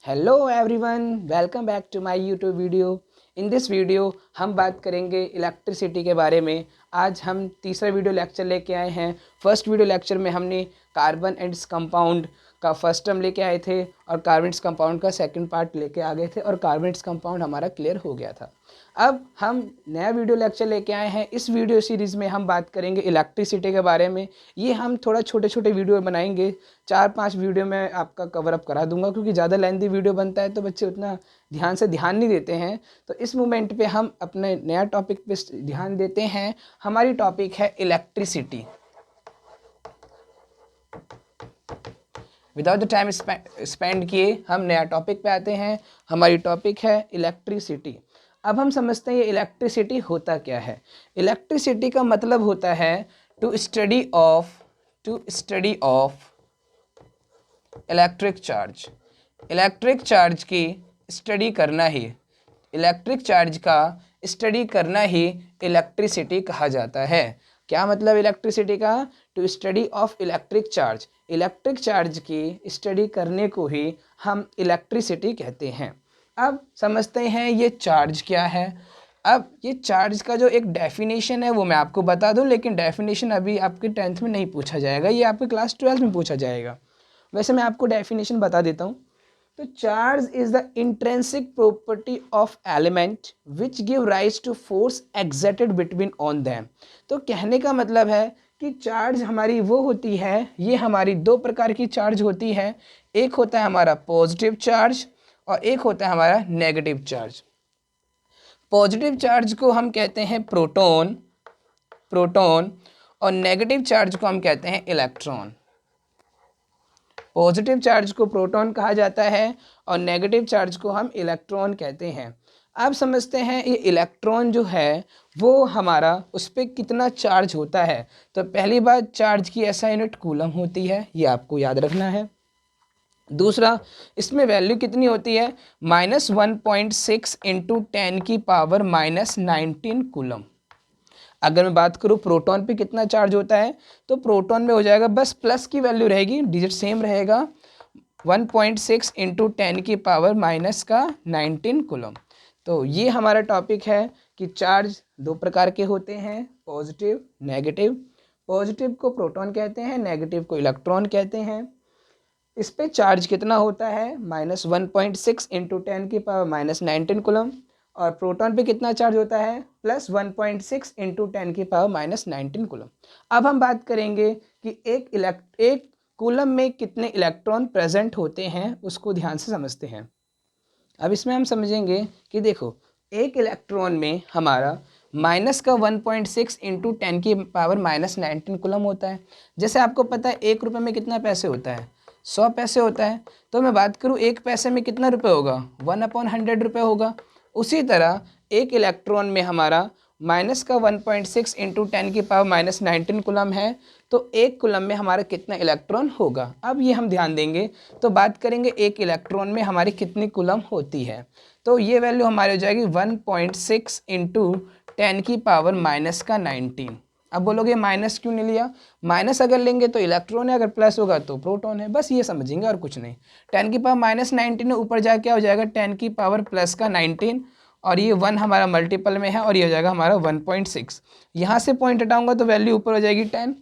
Hello everyone, welcome back to my YouTube video. In this video हम बात करेंगे electricity के बारे में। आज हम तीसरा वीडियो लेक्चर लेके आए हैं। फर्स्ट वीडियो लेक्चर में हमने कार्बन एंड कंपाउंड का फर्स्ट टर्म लेके आए थे और कार्बन कंपाउंड का सेकंड पार्ट लेके आ गए थे और कार्बन कंपाउंड हमारा क्लियर हो गया था। अब हम नया वीडियो लेक्चर लेके आए हैं। इस वीडियो सीरीज़ में हम बात करेंगे इलेक्ट्रिसिटी के बारे में। ये हम थोड़ा छोटे छोटे वीडियो बनाएंगे, 4-5 वीडियो में आपका कवर अप करा दूंगा, क्योंकि ज़्यादा लेंथी वीडियो बनता है तो बच्चे उतना ध्यान नहीं देते हैं। तो इस मोमेंट पे हम अपने नया टॉपिक पे ध्यान देते हैं। हमारी टॉपिक है electricity. Without the time spend किए हम नया टॉपिक पे आते हैं। हमारी टॉपिक है इलेक्ट्रिसिटी। अब हम समझते हैं ये इलेक्ट्रिसिटी होता क्या है। इलेक्ट्रिसिटी का मतलब होता है to study of electric charge. Electric charge की स्टडी करना ही, इलेक्ट्रिक चार्ज का स्टडी करना ही इलेक्ट्रिसिटी कहा जाता है। क्या मतलब इलेक्ट्रिसिटी का? To study of electric charge. Electric charge की स्टडी करने को ही हम इलेक्ट्रिसिटी कहते हैं। अब समझते हैं ये चार्ज क्या है। अब ये चार्ज का जो एक डेफिनेशन है वो मैं आपको बता दूं, लेकिन डेफिनेशन अभी आपके 10th में नहीं पूछा जाएगा, ये आपके क्लास 12 में पूछा जाएगा। वैसे मैं आपको डेफिनेशन बता देता हूँ। तो charge is the intrinsic property of element which give rise to force exerted between on them. तो कहने का मतलब है कि चार्ज हमारी वो होती है, ये हमारी दो प्रकार की चार्ज होती है। एक होता है हमारा पॉजिटिव चार्ज और एक होता है हमारा नेगेटिव चार्ज। पॉजिटिव चार्ज को हम कहते हैं प्रोटॉन और नेगेटिव चार्ज को हम कहते हैं इलेक्ट्रॉन। पॉजिटिव चार्ज को प्रोटॉन कहा जाता है और नेगेटिव चार्ज को हम इलेक्ट्रॉन कहते हैं। अब समझते हैं ये इलेक्ट्रॉन जो है वो हमारा उस पर कितना चार्ज होता है। तो पहली बात, चार्ज की ऐसा यूनिट कूलम होती है, ये आपको याद रखना है। दूसरा, इसमें वैल्यू कितनी होती है? -1.6 इंटू 10⁻⁻19 कूलम। अगर मैं बात करूँ प्रोटॉन पे कितना चार्ज होता है, तो प्रोटॉन में हो जाएगा, बस प्लस की वैल्यू रहेगी, डिजिट सेम रहेगा, 1.6 इंटू 10⁻⁻19 कूलम। तो ये हमारा टॉपिक है कि चार्ज दो प्रकार के होते हैं, पॉजिटिव नेगेटिव। पॉजिटिव को प्रोटॉन कहते हैं, नेगेटिव को इलेक्ट्रॉन कहते हैं। इस पे चार्ज कितना होता है? -1.6 इंटू 10⁻⁻19 कूलम। और प्रोटॉन पे कितना चार्ज होता है? +1.6 इंटू 10⁻⁻19 कूलम। अब हम बात करेंगे कि एक कूलम में कितने इलेक्ट्रॉन प्रेजेंट होते हैं, उसको ध्यान से समझते हैं। अब इसमें हम समझेंगे कि देखो, एक इलेक्ट्रॉन में हमारा -1.6 इंटू 10⁻⁻19 कूलम होता है। जैसे आपको पता है 1 रुपये में कितना पैसे होता है? 100 पैसे होता है। तो मैं बात करूँ 1 पैसे में कितना रुपये होगा? 1/100 रुपये होगा। उसी तरह एक इलेक्ट्रॉन में हमारा -1.6 इंटू 10⁻⁻19 कूलम है, तो एक कूलम में हमारा कितना इलेक्ट्रॉन होगा। अब ये हम ध्यान देंगे तो बात करेंगे एक इलेक्ट्रॉन में हमारी कितनी कूलम होती है। तो ये वैल्यू हमारी हो जाएगी 1.6 इंटू 10⁻⁻19। अब बोलोगे माइनस क्यों नहीं लिया? माइनस अगर लेंगे तो इलेक्ट्रॉन है, अगर प्लस होगा तो प्रोटॉन है, बस ये समझेंगे और कुछ नहीं। 10⁻⁻19 ऊपर जाके क्या हो जाएगा? 10⁻+19 और ये 1 हमारा मल्टीपल में है और ये हो जाएगा हमारा 1.6। यहाँ से पॉइंट हटाऊंगा तो वैल्यू ऊपर हो जाएगी 10,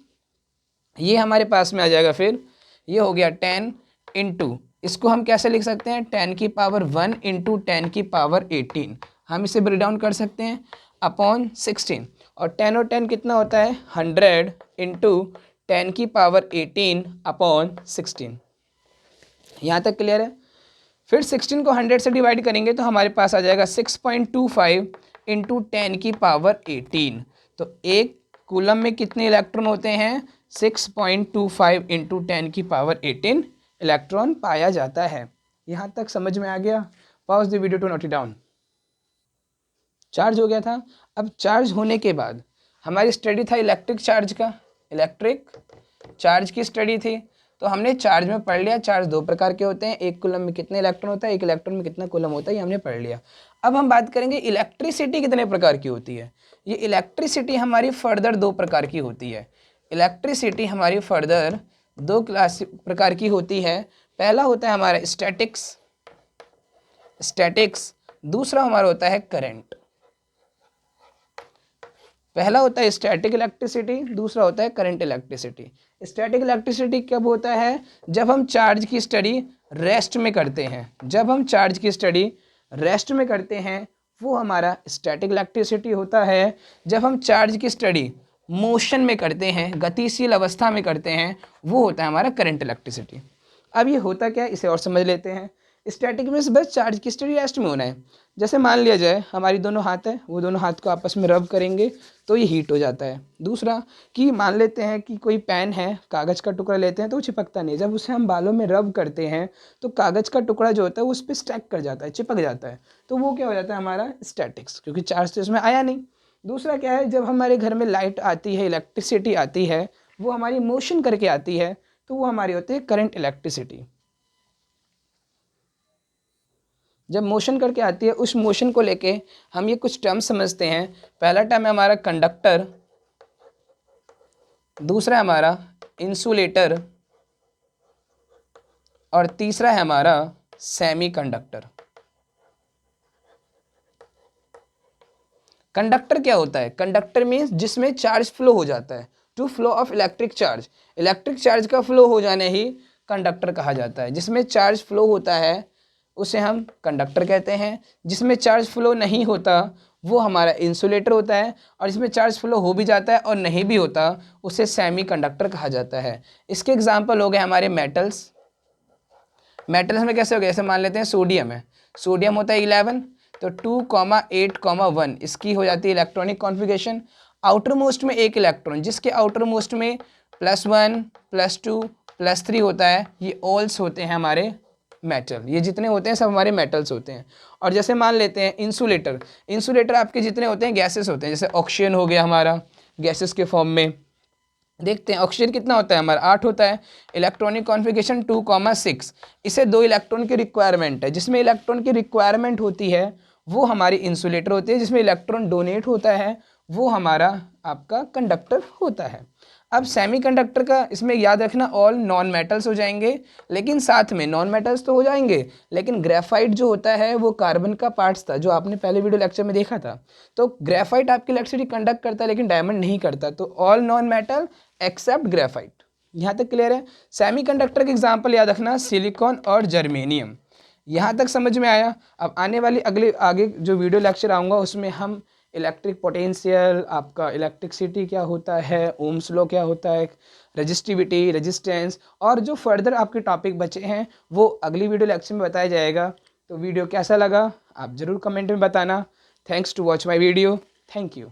ये हमारे पास में आ जाएगा। फिर ये हो गया 10 इंटू, इसको हम कैसे लिख सकते हैं? 10⁻1 इंटू 10⁻18। हम इसे ब्रेक डाउन कर सकते हैं अपॉन 16। और 10 और 10 कितना होता है? 100 इंटू 10⁻18 अपॉन 16। यहाँ तक क्लियर है? फिर 16 को 100 से डिवाइड करेंगे तो हमारे पास आ जाएगा 6.25 इंटू 10⁻18। तो एक कूलम में कितने इलेक्ट्रॉन होते हैं? 6.25 इंटू 10⁻18 इलेक्ट्रॉन पाया जाता है। यहाँ तक समझ में आ गया? Pause the video to note it down. Charge हो गया था। अब चार्ज होने के बाद हमारी स्टडी था इलेक्ट्रिक चार्ज का, इलेक्ट्रिक चार्ज की स्टडी थी। तो हमने चार्ज में पढ़ लिया, चार्ज दो प्रकार के होते हैं, एक कूलम में कितने इलेक्ट्रॉन होता है, एक इलेक्ट्रॉन में कितना कूलम होता है, ये हमने पढ़ लिया। अब हम बात करेंगे इलेक्ट्रिसिटी कितने प्रकार की होती है। ये इलेक्ट्रिसिटी हमारी फर्दर दो प्रकार की होती है। इलेक्ट्रिसिटी हमारी फर्दर दो प्रकार की होती है। पहला होता है हमारा स्टैटिक्स स्टैटिक्स, दूसरा हमारा होता है करंट। पहला होता है स्टैटिक इलेक्ट्रिसिटी, दूसरा होता है करंट इलेक्ट्रिसिटी। स्टैटिक इलेक्ट्रिसिटी कब होता है? जब हम चार्ज की स्टडी रेस्ट में करते हैं। जब हम चार्ज की स्टडी रेस्ट में करते हैं वो हमारा स्टैटिक इलेक्ट्रिसिटी होता है। जब हम चार्ज की स्टडी मोशन में करते हैं, गतिशील अवस्था में करते हैं, वो होता है हमारा करंट इलेक्ट्रिसिटी। अब ये होता क्या है इसे और समझ लेते हैं। स्टैटिक में बस चार्ज की स्टडी रेस्ट में होना है। जैसे मान लिया जाए हमारी दोनों हाथ है, वो दोनों हाथ को आपस में रब करेंगे तो ये हीट हो जाता है। दूसरा कि मान लेते हैं कि कोई पेन है, कागज़ का टुकड़ा लेते हैं तो वो चिपकता नहीं, जब उसे हम बालों में रब करते हैं तो कागज़ का टुकड़ा जो होता है वो उस पर स्टैक कर जाता है, चिपक जाता है, तो वो क्या हो जाता है हमारा स्टैटिक्स, क्योंकि चार्ज तो इसमें आया नहीं। दूसरा क्या है, जब हमारे घर में लाइट आती है, इलेक्ट्रिसिटी आती है, वो हमारी मोशन करके आती है, तो वो हमारी होती है करंट इलेक्ट्रिसिटी। जब मोशन करके आती है उस मोशन को लेके हम ये कुछ टर्म समझते हैं। पहला टर्म है हमारा कंडक्टर, दूसरा है हमारा इंसुलेटर और तीसरा है हमारा सेमीकंडक्टर। कंडक्टर क्या होता है? कंडक्टर मीन्स जिसमें चार्ज फ्लो हो जाता है, to flow of electric charge. Electric charge का फ्लो हो जाने ही कंडक्टर कहा जाता है। जिसमें चार्ज फ्लो होता है उसे हम कंडक्टर कहते हैं। जिसमें चार्ज फ्लो नहीं होता वो हमारा इंसुलेटर होता है, और जिसमें चार्ज फ्लो हो भी जाता है और नहीं भी होता उसे सेमीकंडक्टर कहा जाता है। इसके एग्जांपल हो गए हमारे मेटल्स। मेटल्स में कैसे हो गए, जैसे मान लेते हैं सोडियम है, सोडियम होता है 11, तो 2,8,1 इसकी हो जाती है इलेक्ट्रॉनिक कॉन्फ़िगरेशन। आउटर मोस्ट में एक इलेक्ट्रॉन, जिसके आउटर मोस्ट में +1 +2 +3 होता है, ये ऑल्स होते हैं हमारे मेटल। ये जितने होते हैं सब हमारे मेटल्स होते हैं। और जैसे मान लेते हैं इंसुलेटर, इंसुलेटर आपके जितने होते हैं गैसेस होते हैं। जैसे ऑक्सीजन हो गया हमारा गैसेस के फॉर्म में। देखते हैं ऑक्सीजन कितना होता है हमारा, 8 होता है। Electronic configuration 2,6। इसे 2 इलेक्ट्रॉन की रिक्वायरमेंट है। जिसमें इलेक्ट्रॉन की रिक्वायरमेंट होती है वो हमारी इंसुलेटर होती है। जिसमें इलेक्ट्रॉन डोनेट होता है वो हमारा आपका कंडक्टर होता है। अब सेमीकंडक्टर का इसमें याद रखना ऑल नॉन मेटल्स हो जाएंगे, लेकिन साथ में नॉन मेटल्स तो हो जाएंगे, लेकिन ग्रेफाइट जो होता है वो कार्बन का पार्ट्स था, जो आपने पहले वीडियो लेक्चर में देखा था। तो ग्रेफाइट आपकी इलेक्ट्रिसिटी कंडक्ट करता है लेकिन डायमंड नहीं करता। तो all non metal except graphite. यहाँ तक क्लियर है? सेमीकंडक्टर के एग्जाम्पल याद रखना सिलिकॉन और जर्मेनियम। यहाँ तक समझ में आया? अब आने वाली आगे जो वीडियो लेक्चर आऊँगा उसमें हम इलेक्ट्रिक पोटेंशियल, आपका इलेक्ट्रिसिटी क्या होता है, ओम्स लॉ क्या होता है, रजिस्टिविटी, रेजिस्टेंस, और जो फर्दर आपके टॉपिक बचे हैं वो अगली वीडियो लेक्चर में बताया जाएगा। तो वीडियो कैसा लगा आप ज़रूर कमेंट में बताना। Thanks to watch my video. Thank you.